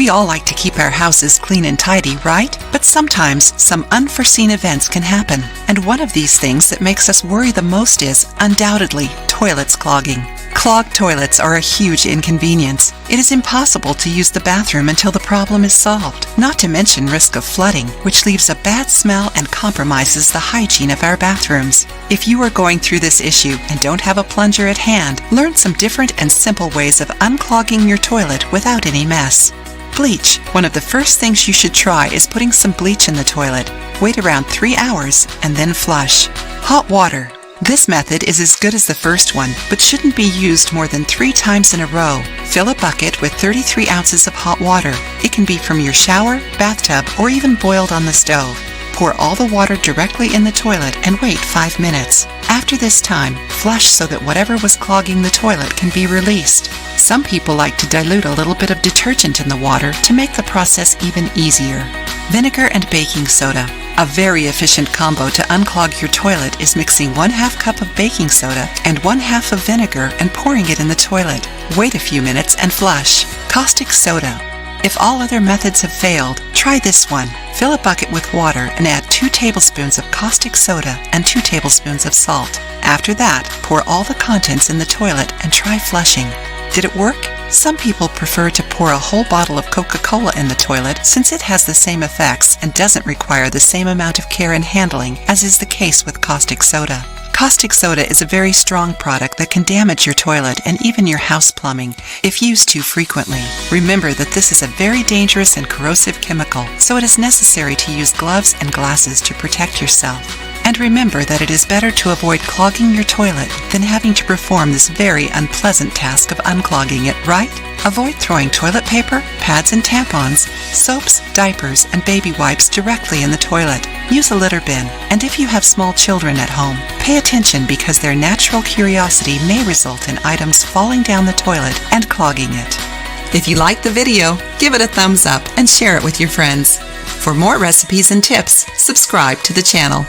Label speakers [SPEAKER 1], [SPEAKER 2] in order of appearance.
[SPEAKER 1] We all like to keep our houses clean and tidy, right? But sometimes some unforeseen events can happen, and one of these things that makes us worry the most is, undoubtedly, toilets clogging. Clogged toilets are a huge inconvenience. It is impossible to use the bathroom until the problem is solved, not to mention risk of flooding, which leaves a bad smell and compromises the hygiene of our bathrooms. If you are going through this issue and don't have a plunger at hand, learn some different and simple ways of unclogging your toilet without any mess. Bleach. One of the first things you should try is putting some bleach in the toilet. Wait around 3 hours and then flush. Hot water. This method is as good as the first one, but shouldn't be used more than 3 times in a row. Fill a bucket with 33 ounces of hot water. It can be from your shower, bathtub, or even boiled on the stove. Pour all the water directly in the toilet and wait 5 minutes. After this time, flush so that whatever was clogging the toilet can be released. Some people like to dilute a little bit of detergent in the water to make the process even easier. Vinegar and baking soda. A very efficient combo to unclog your toilet is mixing 1/2 cup of baking soda and 1/2 of vinegar and pouring it in the toilet. Wait a few minutes and flush. Caustic soda. If all other methods have failed, try this one. Fill a bucket with water and add 2 tablespoons of caustic soda and 2 tablespoons of salt. After that, pour all the contents in the toilet and try flushing. Did it work? Some people prefer to pour a whole bottle of Coca-Cola in the toilet since it has the same effects and doesn't require the same amount of care and handling as is the case with caustic soda. Caustic soda is a very strong product that can damage your toilet and even your house plumbing if used too frequently. Remember that this is a very dangerous and corrosive chemical, so it is necessary to use gloves and glasses to protect yourself. And remember that it is better to avoid clogging your toilet than having to perform this very unpleasant task of unclogging it, right? Avoid throwing toilet paper, pads and tampons, soaps, diapers, and baby wipes directly in the toilet. Use a litter bin, and if you have small children at home, pay attention because their natural curiosity may result in items falling down the toilet and clogging it. If you liked the video, give it a thumbs up and share it with your friends. For more recipes and tips, subscribe to the channel.